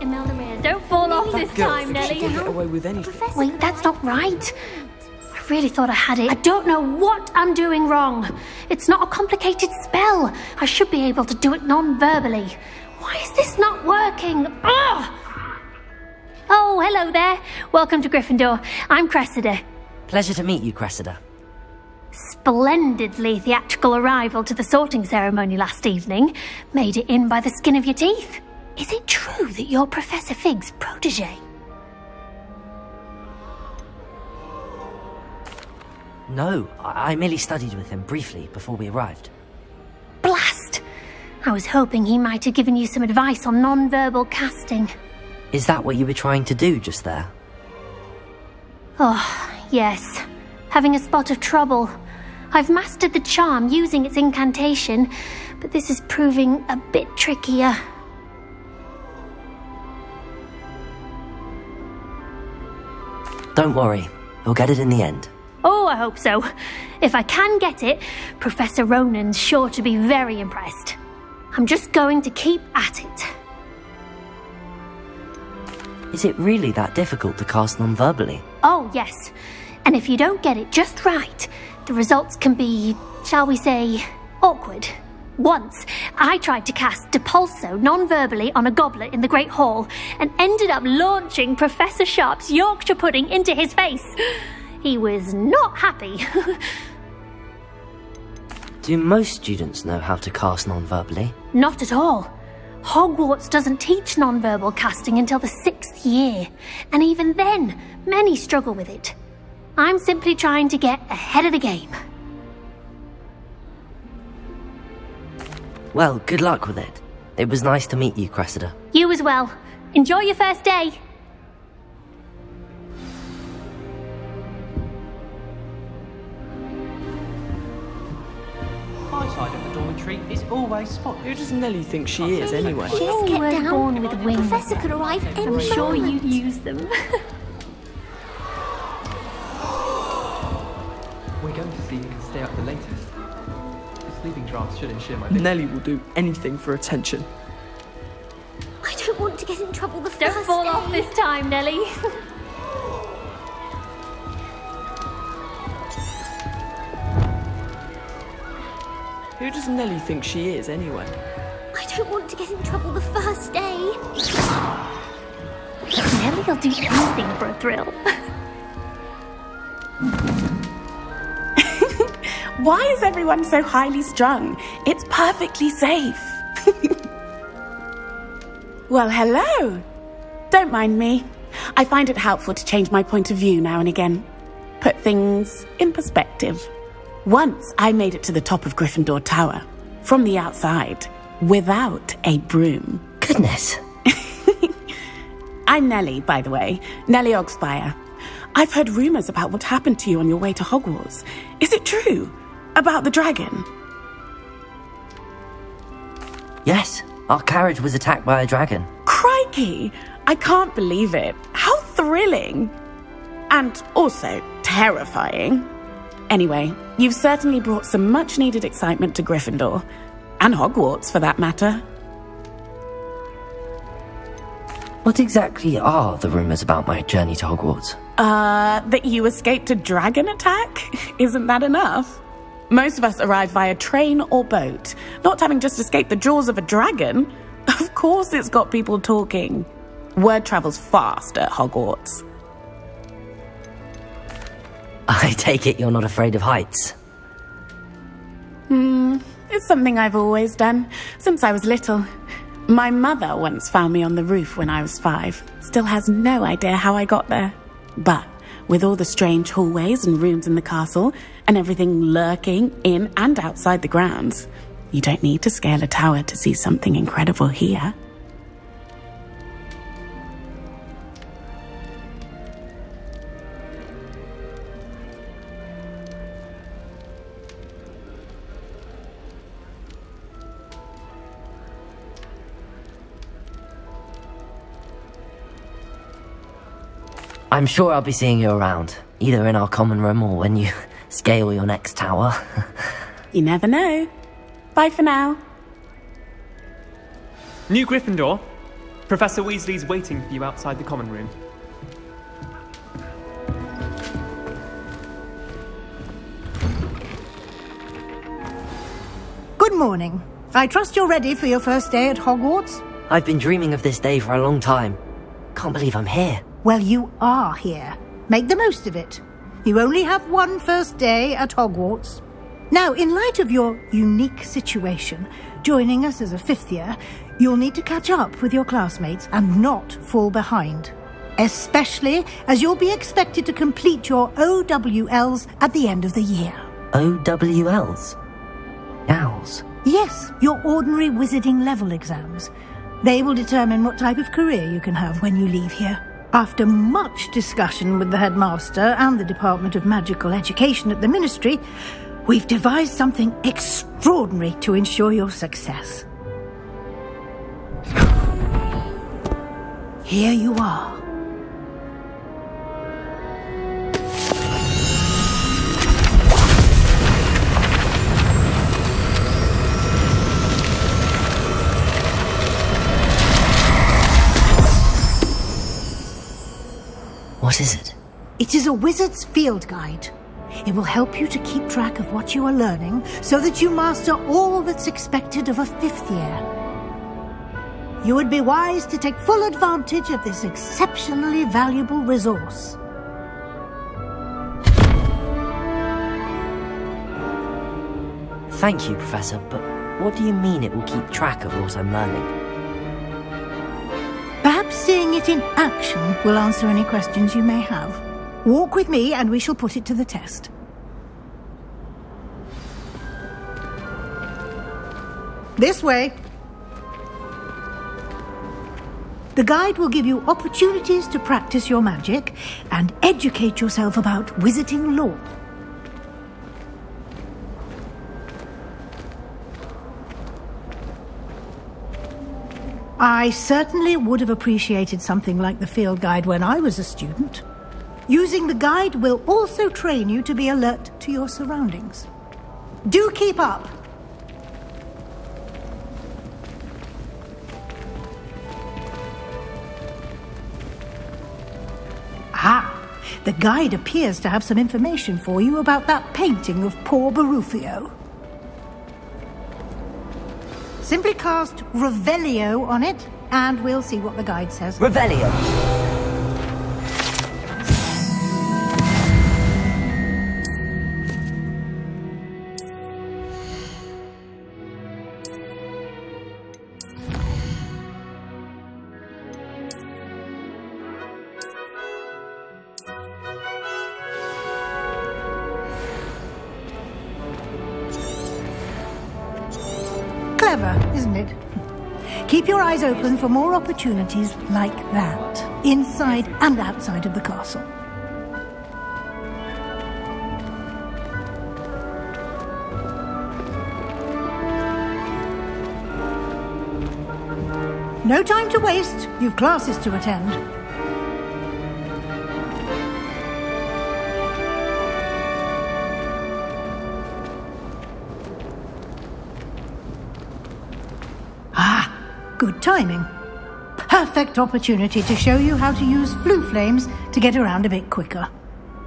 Don't fall off this time, Nelly. Get away with anything. Wait, that's not right. I really thought I had it. I don't know what I'm doing wrong. It's not a complicated spell. I should be able to do it non-verbally. Why is this not working? Ugh! Oh, hello there. Welcome to Gryffindor. I'm Cressida. Pleasure to meet you, Cressida. Splendidly theatrical arrival to the sorting ceremony last evening. Made it in by the skin of your teeth. Is it true that you're Professor Fig's protege? No, I merely studied with him briefly before we arrived. Blast! I was hoping he might have given you some advice on non-verbal casting. Is that what you were trying to do just there? Oh, yes. Having a spot of trouble. I've mastered the charm using its incantation, but this is proving a bit trickier. Don't worry, you'll get it in the end. Oh, I hope so. If I can get it, Professor Ronan's sure to be very impressed. I'm just going to keep at it. Is it really that difficult to cast non-verbally? Oh, yes. And if you don't get it just right, the results can be, shall we say, awkward. Once, I tried to cast Depulso non-verbally on a goblet in the Great Hall and ended up launching Professor Sharp's Yorkshire pudding into his face. He was not happy. Do most students know how to cast non-verbally? Not at all. Hogwarts doesn't teach non-verbal casting until the 6th year, and even then, many struggle with it. I'm simply trying to get ahead of the game. Well, good luck with it. It was nice to meet you, Cressida. You as well. Enjoy your first day. My side of the dormitory is always spotless. Who does Nelly think she is, anyway? Just get down. born with wings. Professor could arrive any I'm sure moment. you'd use them. We're going to see who can stay up the latest. The sleeping drafts should ensure my Nelly will do anything for attention. I don't want to get in trouble the Don't first fall day. off this time, Nelly. Who does Nelly think she is, anyway? I don't want to get in trouble the first day. Nelly'll do anything for a thrill. Why is everyone so highly strung? It's perfectly safe. Well, hello. Don't mind me. I find it helpful to change my point of view now and again. Put things in perspective. Once I made it to the top of Gryffindor Tower, from the outside, without a broom. Goodness. I'm Nelly, by the way. Nelly Ogspire. I've heard rumours about what happened to you on your way to Hogwarts. Is it true? About the dragon? Yes, our carriage was attacked by a dragon. Crikey! I can't believe it. How thrilling! And also terrifying. Anyway, you've certainly brought some much-needed excitement to Gryffindor. And Hogwarts, for that matter. What exactly are the rumours about my journey to Hogwarts? That you escaped a dragon attack? Isn't that enough? Most of us arrive via train or boat, not having just escaped the jaws of a dragon. Of course it's got people talking. Word travels fast at Hogwarts. I take it you're not afraid of heights. It's something I've always done, since I was little. My mother once found me on the roof when I was 5. Still has no idea how I got there. But with all the strange hallways and rooms in the castle, and everything lurking in and outside the grounds, you don't need to scale a tower to see something incredible here. I'm sure I'll be seeing you around, either in our common room or when you scale your next tower. You never know. Bye for now. New Gryffindor, Professor Weasley's waiting for you outside the common room. Good morning. I trust you're ready for your first day at Hogwarts? I've been dreaming of this day for a long time. Can't believe I'm here. Well, you are here. Make the most of it. You only have one first day at Hogwarts. Now, in light of your unique situation, joining us as a fifth year, you'll need to catch up with your classmates and not fall behind. Especially as you'll be expected to complete your OWLs at the end of the year. OWLs? Owls? Yes, your ordinary wizarding level exams. They will determine what type of career you can have when you leave here. After much discussion with the headmaster and the Department of Magical Education at the Ministry, we've devised something extraordinary to ensure your success. Here you are. What is it? It is a wizard's field guide. It will help you to keep track of what you are learning so that you master all that's expected of a fifth year. You would be wise to take full advantage of this exceptionally valuable resource. Thank you, Professor, but what do you mean it will keep track of what I'm learning? Perhaps seeing it in action will answer any questions you may have. Walk with me and we shall put it to the test. This way. The guide will give you opportunities to practice your magic and educate yourself about wizarding lore. I certainly would have appreciated something like the field guide when I was a student. Using the guide will also train you to be alert to your surroundings. Do keep up! The guide appears to have some information for you about that painting of poor Barufio. Simply cast Revelio on it, and we'll see what the guide says. Revelio! Clever, isn't it? Keep your eyes open for more opportunities like that, inside and outside of the castle. No time to waste. You've classes to attend. Good timing. Perfect opportunity to show you how to use flue flames to get around a bit quicker.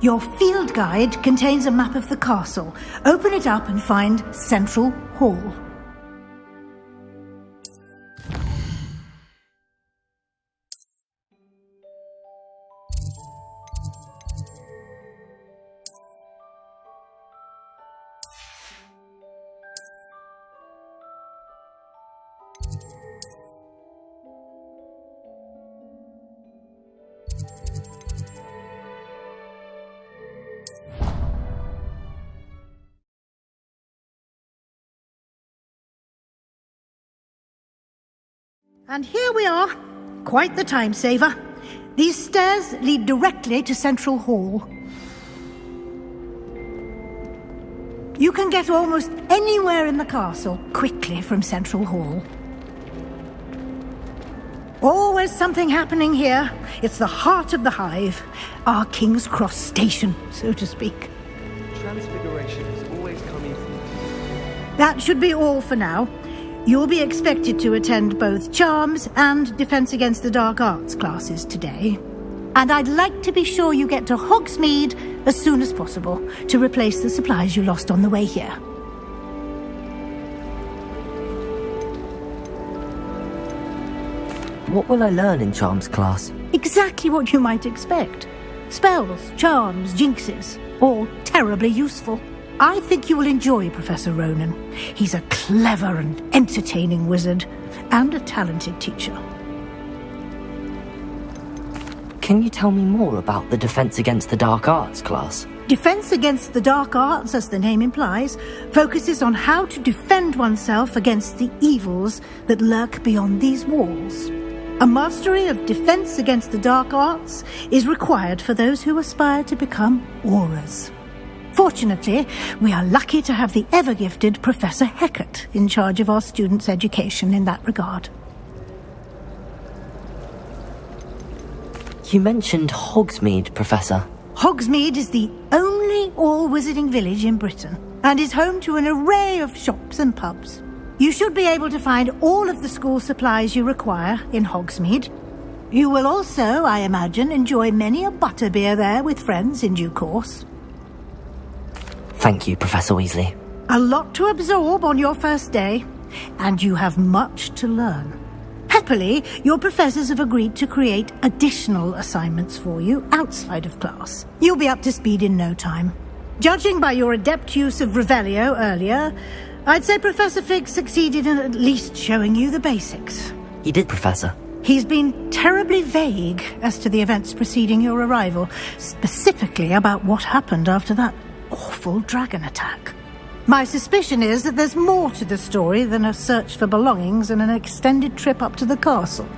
Your field guide contains a map of the castle. Open it up and find Central Hall. And here we are. Quite the time saver. These stairs lead directly to Central Hall. You can get almost anywhere in the castle quickly from Central Hall. Always something happening here. It's the heart of the hive. Our King's Cross station, so to speak. Transfiguration is always coming from... That should be all for now. You'll be expected to attend both Charms and Defense Against the Dark Arts classes today. And I'd like to be sure you get to Hogsmeade as soon as possible to replace the supplies you lost on the way here. What will I learn in Charms class? Exactly what you might expect. Spells, charms, jinxes, all terribly useful. I think you will enjoy Professor Ronan. He's a clever and entertaining wizard, and a talented teacher. Can you tell me more about the Defense Against the Dark Arts class? Defense Against the Dark Arts, as the name implies, focuses on how to defend oneself against the evils that lurk beyond these walls. A mastery of Defense Against the Dark Arts is required for those who aspire to become auras. Fortunately, we are lucky to have the ever-gifted Professor Heckert in charge of our students' education in that regard. You mentioned Hogsmeade, Professor. Hogsmeade is the only all-wizarding village in Britain and is home to an array of shops and pubs. You should be able to find all of the school supplies you require in Hogsmeade. You will also, I imagine, enjoy many a butterbeer there with friends in due course. Thank you, Professor Weasley. A lot to absorb on your first day, and you have much to learn. Happily, your professors have agreed to create additional assignments for you outside of class. You'll be up to speed in no time. Judging by your adept use of Revelio earlier, I'd say Professor Fig succeeded in at least showing you the basics. He did, Professor. He's been terribly vague as to the events preceding your arrival, specifically about what happened after that awful dragon attack. My suspicion is that there's more to the story than a search for belongings and an extended trip up to the castle.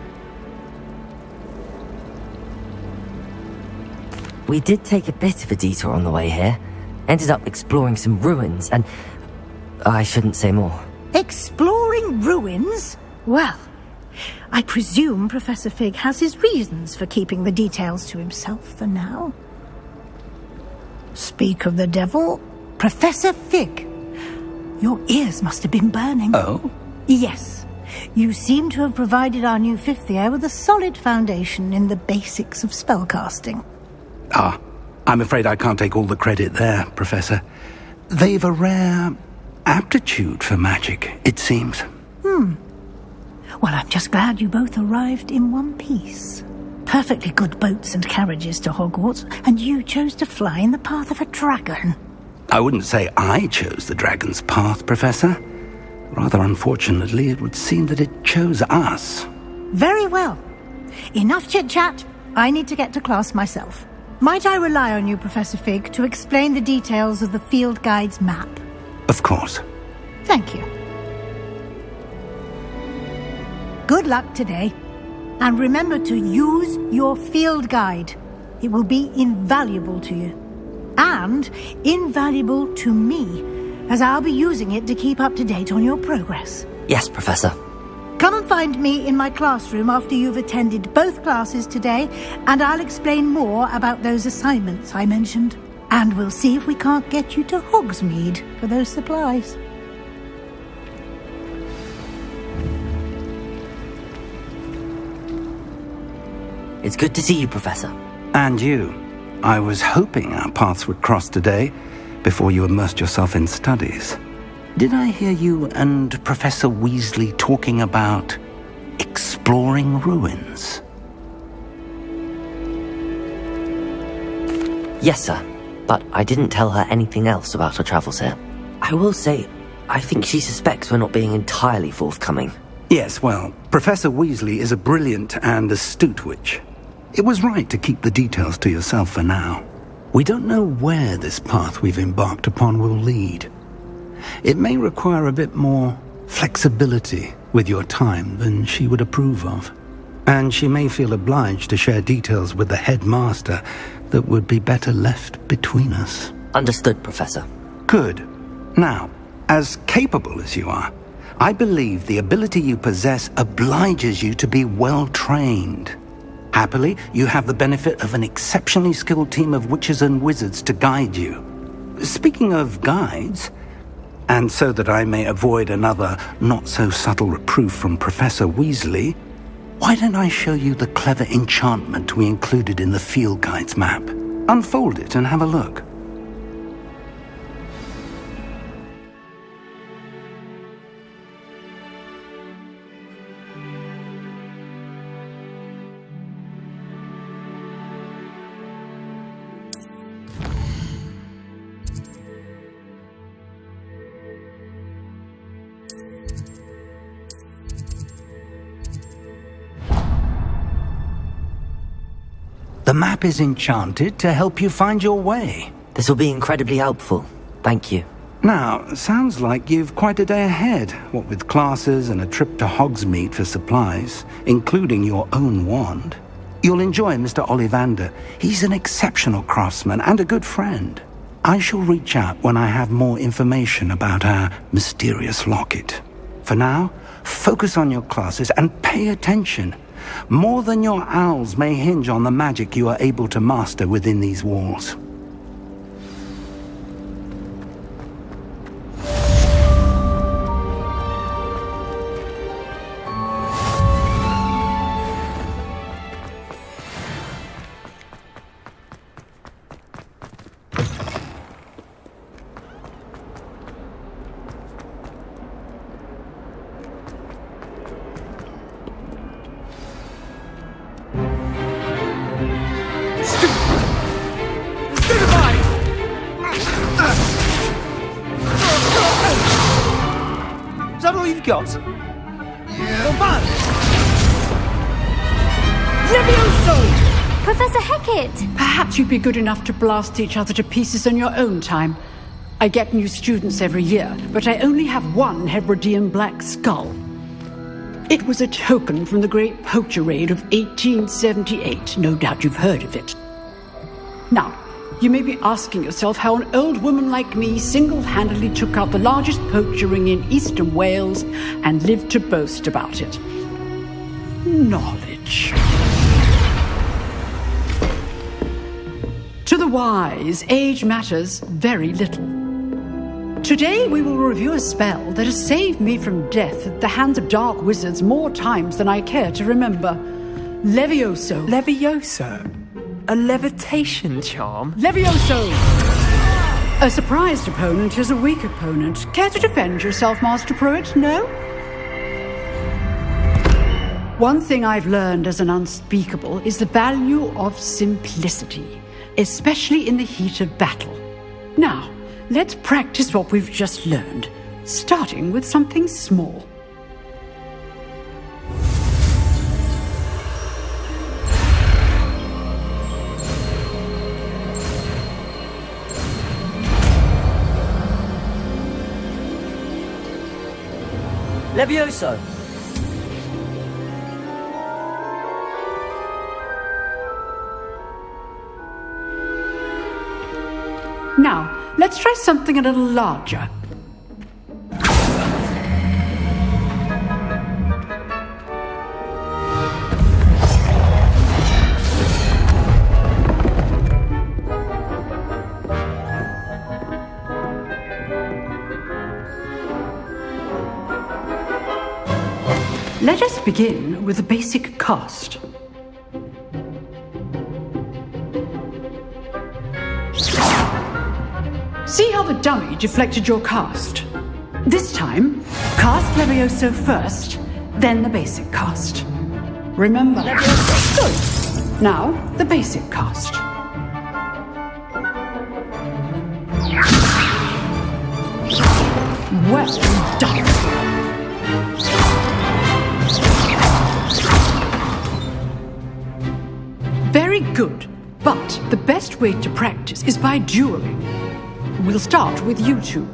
We did take a bit of a detour on the way here. Ended up exploring some ruins and... I shouldn't say more. Exploring ruins? Well, I presume Professor Fig has his reasons for keeping the details to himself for now. Speak of the devil, Professor Fig. Your ears must have been burning. Oh? Yes. You seem to have provided our new fifth year with a solid foundation in the basics of spellcasting. Ah, I'm afraid I can't take all the credit there, Professor. They've a rare aptitude for magic, it seems. Well, I'm just glad you both arrived in one piece. Perfectly good boats and carriages to Hogwarts, and you chose to fly in the path of a dragon. I wouldn't say I chose the dragon's path, Professor. Rather unfortunately, it would seem that it chose us. Very well. Enough chit-chat. I need to get to class myself. Might I rely on you, Professor Fig, to explain the details of the field guide's map? Of course. Thank you. Good luck today. And remember to use your field guide. It will be invaluable to you. And invaluable to me, as I'll be using it to keep up to date on your progress. Yes, Professor. Come and find me in my classroom after you've attended both classes today, and I'll explain more about those assignments I mentioned. And we'll see if we can't get you to Hogsmeade for those supplies. It's good to see you, Professor. And you. I was hoping our paths would cross today, before you immersed yourself in studies. Did I hear you and Professor Weasley talking about exploring ruins? Yes, sir. But I didn't tell her anything else about her travels here. I will say, I think she suspects we're not being entirely forthcoming. Yes, well, Professor Weasley is a brilliant and astute witch. It was right to keep the details to yourself for now. We don't know where this path we've embarked upon will lead. It may require a bit more flexibility with your time than she would approve of. And she may feel obliged to share details with the headmaster that would be better left between us. Understood, Professor. Good. Now, as capable as you are, I believe the ability you possess obliges you to be well trained. Happily, you have the benefit of an exceptionally skilled team of witches and wizards to guide you. Speaking of guides, And so that I may avoid another not-so-subtle reproof from Professor Weasley, why don't I show you the clever enchantment we included in the Field Guide's map? Unfold it and have a look. The map is enchanted to help you find your way. This will be incredibly helpful. Thank you. Now, sounds like you've quite a day ahead, what with classes and a trip to Hogsmeade for supplies, including your own wand. You'll enjoy Mr. Ollivander. He's an exceptional craftsman and a good friend. I shall reach out when I have more information about our mysterious locket. For now, focus on your classes and pay attention. More than your owls may hinge on the magic you are able to master within these walls. Is that all you've got? Yeah. Levioso! Professor Hecat! Perhaps you'd be good enough to blast each other to pieces in your own time. I get new students every year, but I only have one Hebridean black skull. It was a token from the Great Poacher Raid of 1878. No doubt you've heard of it. Now, you may be asking yourself how an old woman like me single-handedly took out the largest poacher ring in eastern Wales and lived to boast about it. Knowledge. To the wise, age matters very little. Today we will review a spell that has saved me from death at the hands of dark wizards more times than I care to remember. Levioso. Levioso? A levitation charm? Levioso! A surprised opponent is a weak opponent. Care to defend yourself, Master Pruitt? No? One thing I've learned as an unspeakable is the value of simplicity, especially in the heat of battle. Now, let's practice what we've just learned, starting with something small. Levioso! Now, let's try something a little larger. Let us begin with the basic cast. See how the dummy deflected your cast? This time, cast Levioso first, then the basic cast. Remember, Levioso. Good. Now, the basic cast. Well done. Very good, but the best way to practice is by dueling. We'll start with you two.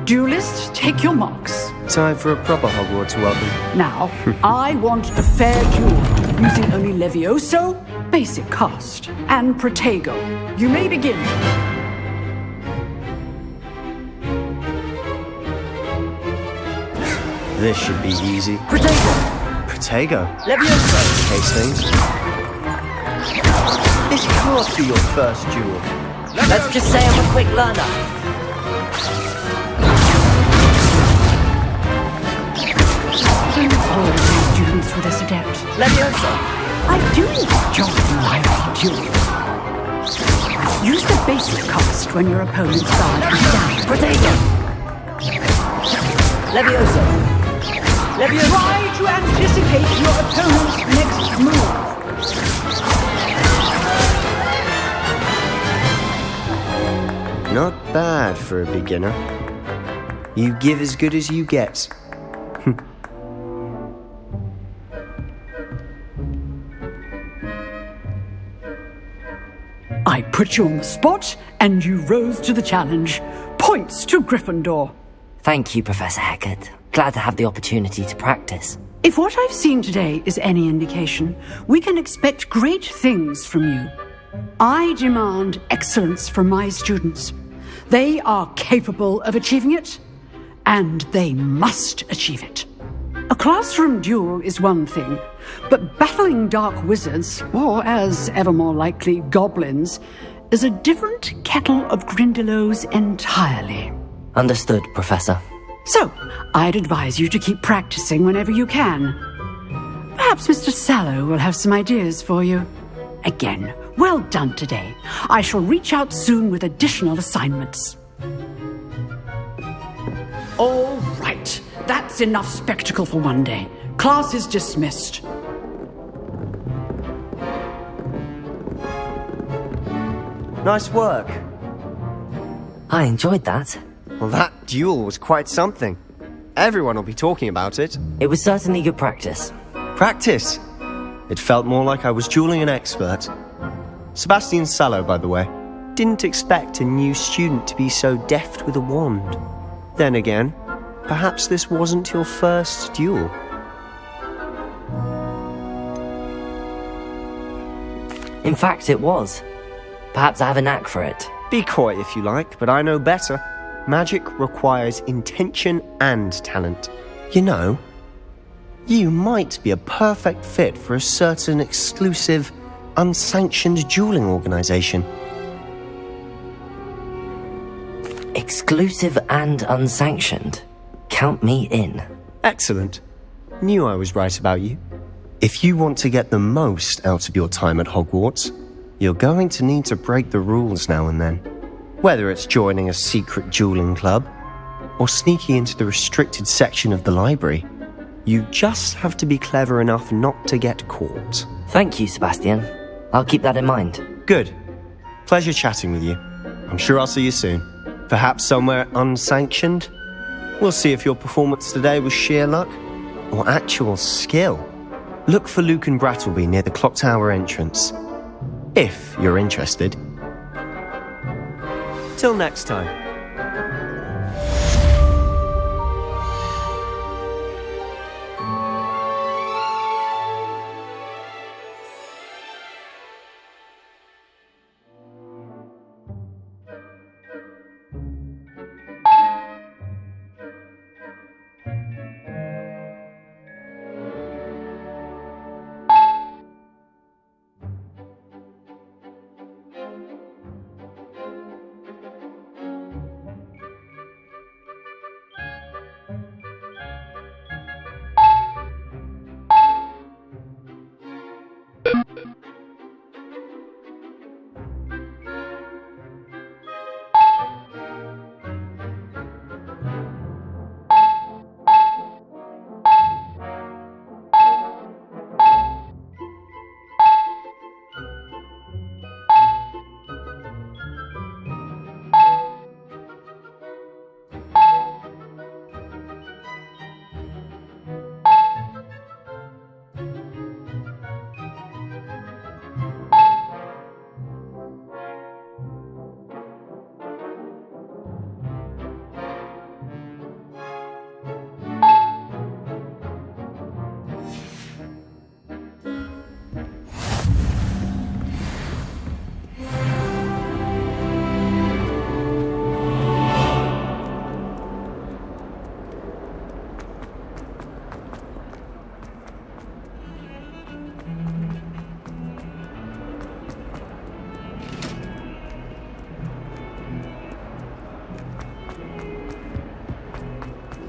Duelists, take your marks. Time for a proper Hogwarts welcome. Now, I want a fair duel, using only Levioso, basic cast, and Protego. You may begin. This should be easy. Protego! Protego? Levioso! Case things. This can't be your first duel. Let's just say I'm a quick learner. Leviosa! I do enjoy my duel. Use the basic cast when your opponent's guard is down. Protego! Leviosa! Leviosa! Try to anticipate your opponent's next move. Not bad for a beginner. You give as good as you get. I put you on the spot, and you rose to the challenge. Points to Gryffindor. Thank you, Professor Hecat. Glad to have the opportunity to practice. If what I've seen today is any indication, we can expect great things from you. I demand excellence from my students. They are capable of achieving it, and they must achieve it. A classroom duel is one thing, but battling dark wizards, or as ever more likely, goblins, is a different kettle of Grindylows entirely. Understood, Professor. So, I'd advise you to keep practicing whenever you can. Perhaps Mr. Sallow will have some ideas for you. Again, well done today. I shall reach out soon with additional assignments. All right. That's enough spectacle for one day. Class is dismissed. Nice work. I enjoyed that. Well, that duel was quite something. Everyone will be talking about it. It was certainly good practice. Practice? It felt more like I was dueling an expert. Sebastian Sallow, by the way, didn't expect a new student to be so deft with a wand. Then again, perhaps this wasn't your first duel. In fact, it was. Perhaps I have a knack for it. Be coy if you like, but I know better. Magic requires intention and talent. You know, you might be a perfect fit for a certain exclusive, unsanctioned dueling organization. Exclusive and unsanctioned? Count me in. Excellent. Knew I was right about you. If you want to get the most out of your time at Hogwarts, you're going to need to break the rules now and then. Whether it's joining a secret dueling club, or sneaking into the restricted section of the library, you just have to be clever enough not to get caught. Thank you, Sebastian. I'll keep that in mind. Good. Pleasure chatting with you. I'm sure I'll see you soon. Perhaps somewhere unsanctioned? We'll see if your performance today was sheer luck or actual skill. Look for Luke and Brattleby near the clock tower entrance. If you're interested. Till next time.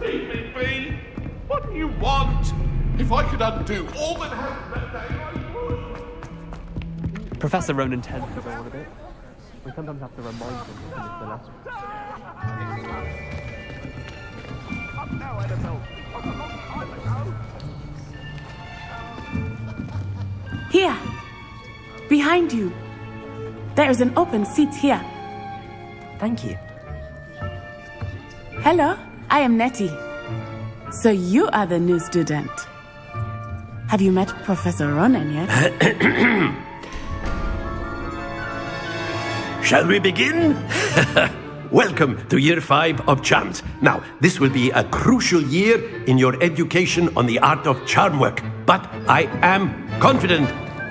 Leave me be! What do you want? If I could undo all that happened that day, I would. Professor Ronan tends to go on a bit. We sometimes have to remind him to finish the lesson. Here. Behind you. There is an open seat here. Thank you. Hello, I am Nettie. So you are the new student. Have you met Professor Ronan yet? Shall we begin? Welcome to Year 5 of Charms. Now, this will be a crucial year in your education on the art of charm work. But I am confident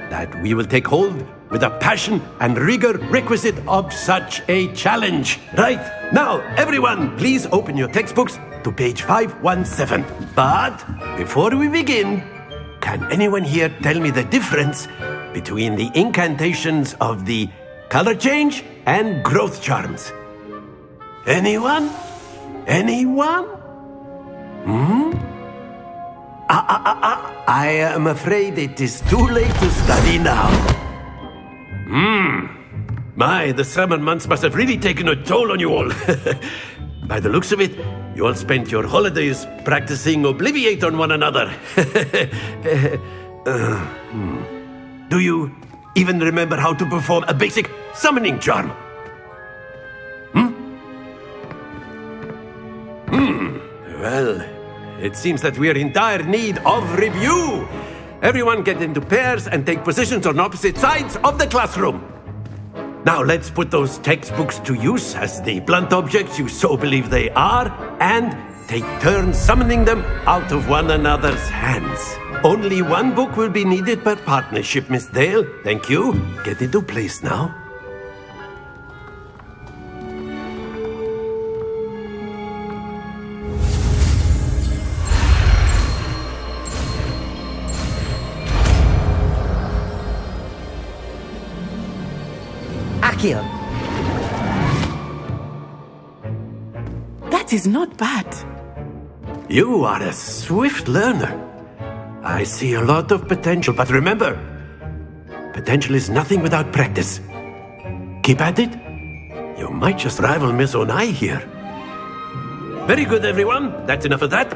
that we will take hold with the passion and rigor requisite of such a challenge. Right, now, everyone, please open your textbooks to page 517. But before we begin, can anyone here tell me the difference between the incantations of the color change and growth charms? Anyone? Anyone? I am afraid it is too late to study now. My, the summer months must have really taken a toll on you all. By the looks of it, you all spent your holidays practicing Obliviate on one another. Do you even remember how to perform a basic summoning charm? Well, it seems that we are in dire need of review. Everyone get into pairs and take positions on opposite sides of the classroom. Now let's put those textbooks to use as the blunt objects you so believe they are, and take turns summoning them out of one another's hands. Only one book will be needed per partnership, Miss Dale. Thank you. Get into place now. Akio! That is not bad. You are a swift learner. I see a lot of potential, but remember, potential is nothing without practice. Keep at it. You might just rival Miss Onai here. Very good, everyone. That's enough of that.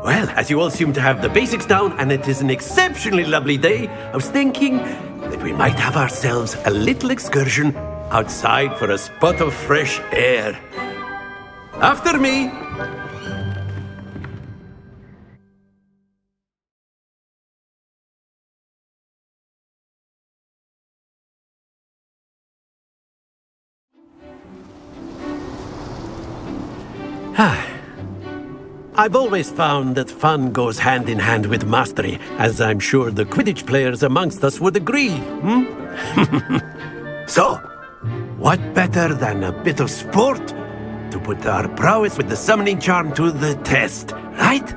Well, as you all seem to have the basics down, and it is an exceptionally lovely day, I was thinking that we might have ourselves a little excursion outside for a spot of fresh air. After me. I've always found that fun goes hand in hand with mastery, as I'm sure the Quidditch players amongst us would agree. So, what better than a bit of sport to put our prowess with the summoning charm to the test, right?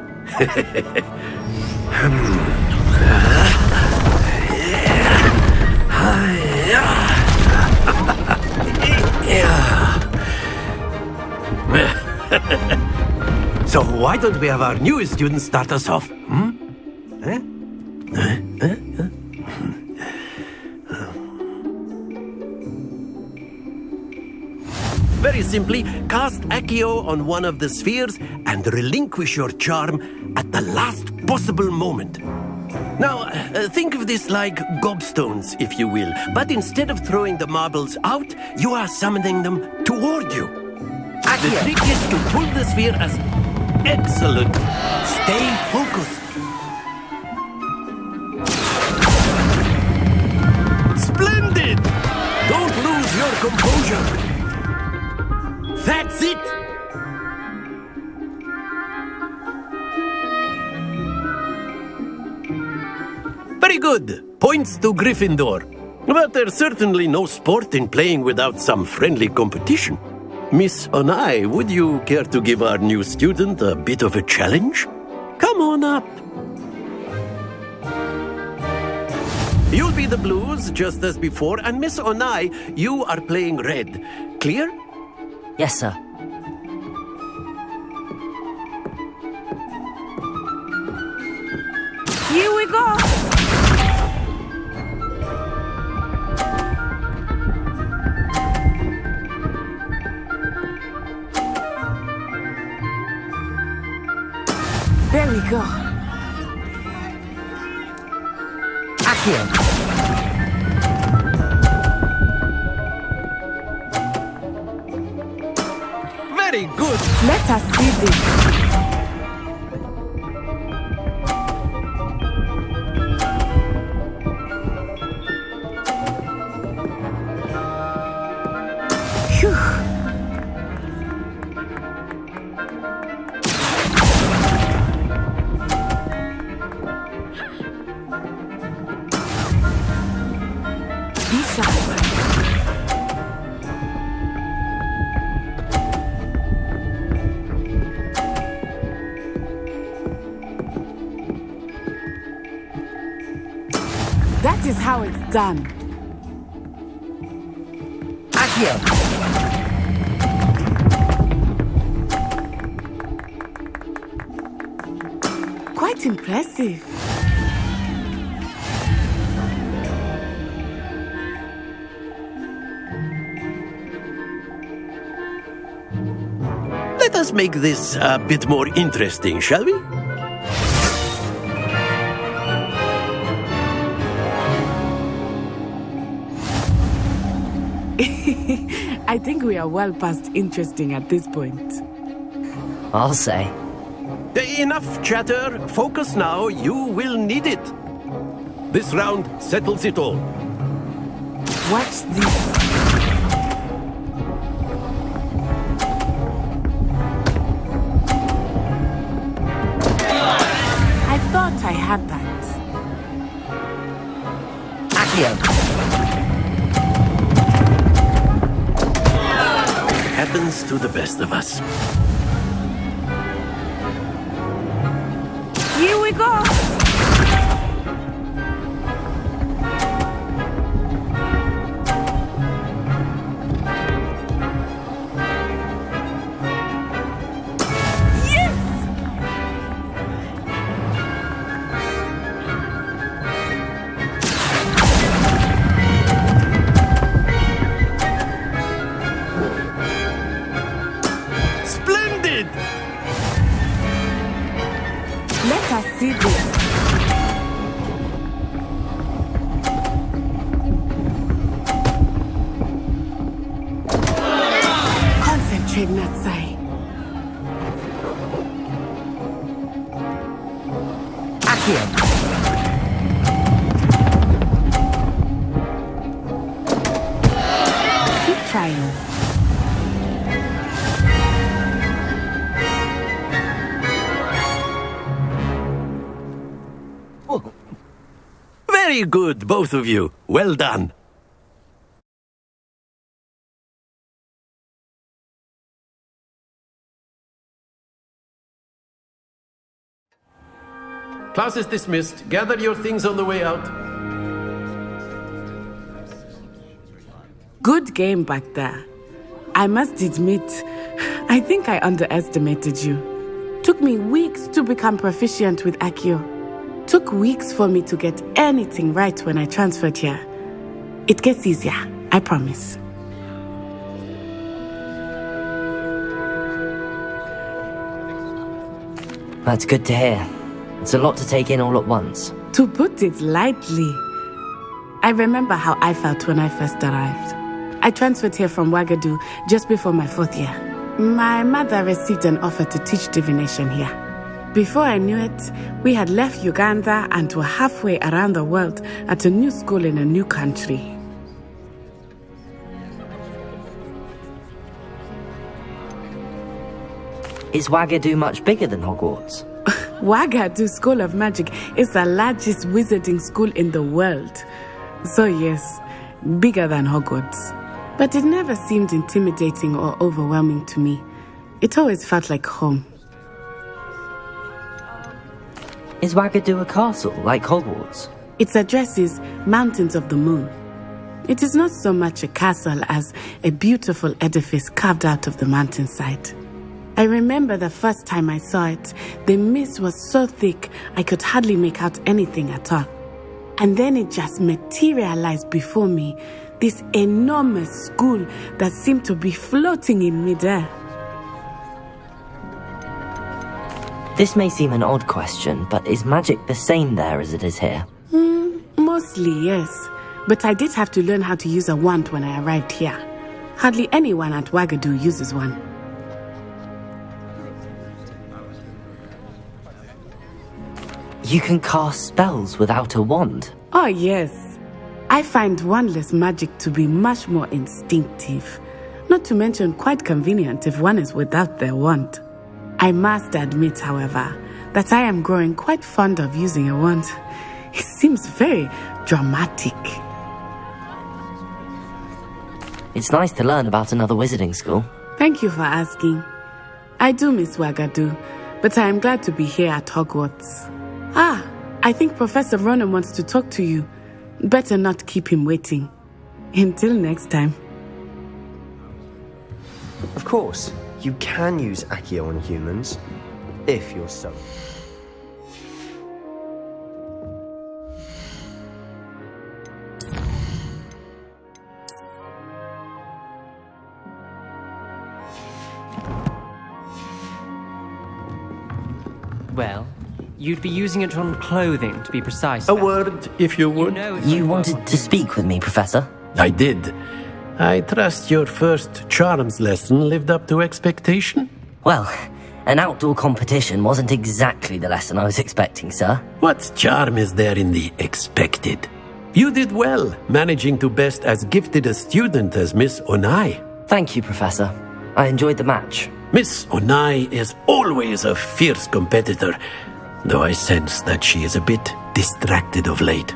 So why don't we have our newest student start us off? Very simply, cast Accio on one of the spheres and relinquish your charm at the last possible moment. Now, think of this like gobstones, if you will, but instead of throwing the marbles out, you are summoning them toward you. The trick is to pull the sphere as excellent. Stay focused. Splendid! Don't lose your composure. That's it! Very good. Points to Gryffindor. But there's certainly no sport in playing without some friendly competition. Miss Onai, would you care to give our new student a bit of a challenge? Come on up. You'll be the blues, just as before, and Miss Onai, you are playing red. Clear? Yes, sir. There we go. Accio! Very good. Let us see this. Phew. Be sharp. That is how it's done. Accio! Quite impressive. Let us make this a bit more interesting, shall we? I think we are well past interesting at this point. I'll say. Enough chatter. Focus now. You will need it. This round settles it all. Watch this. I thought I had that. Accio! Happens to the best of us. Here we go. Splendid! Let us see this. Concentrate, Natsai. Accio! Keep trying. Very good, both of you. Well done. Class is dismissed. Gather your things on the way out. Good game back there. I must admit, I think I underestimated you. Took me weeks to become proficient with Accio. Took weeks for me to get anything right when I transferred here. It gets easier, I promise. That's good to hear. It's a lot to take in all at once. To put it lightly, I remember how I felt when I first arrived. I transferred here from Ouagadougou just before my 4th year. My mother received an offer to teach divination here. Before I knew it, we had left Uganda and were halfway around the world at a new school in a new country. Is Ouagadougou much bigger than Hogwarts? Ouagadougou School of Magic is the largest wizarding school in the world. So yes, bigger than Hogwarts. But it never seemed intimidating or overwhelming to me. It always felt like home. Is Ouagadougou a castle, like Hogwarts? Its address is Mountains of the Moon. It is not so much a castle as a beautiful edifice carved out of the mountainside. I remember the first time I saw it, the mist was so thick I could hardly make out anything at all. And then it just materialized before me, this enormous school that seemed to be floating in midair. This may seem an odd question, but is magic the same there as it is here? Mostly, yes. But I did have to learn how to use a wand when I arrived here. Hardly anyone at Wagadu uses one. You can cast spells without a wand? Oh, yes. I find wandless magic to be much more instinctive. Not to mention quite convenient if one is without their wand. I must admit, however, that I am growing quite fond of using a wand. It seems very dramatic. It's nice to learn about another wizarding school. Thank you for asking. I do miss Wagadu, but I am glad to be here at Hogwarts. Ah, I think Professor Ronan wants to talk to you. Better not keep him waiting. Until next time. Of course, you can use Accio on humans, if you're so... Well, you'd be using it on clothing, to be precise. A word, if you would. You wanted to speak with me, Professor? I did. I trust your first charms lesson lived up to expectation? Well, an outdoor competition wasn't exactly the lesson I was expecting, sir. What charm is there in the expected? You did well, managing to best as gifted a student as Miss Onai. Thank you, Professor. I enjoyed the match. Miss Onai is always a fierce competitor, though I sense that she is a bit distracted of late.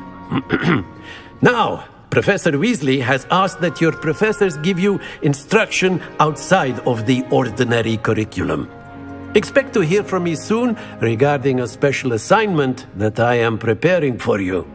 Now, Professor Weasley has asked that your professors give you instruction outside of the ordinary curriculum. Expect to hear from me soon regarding a special assignment that I am preparing for you.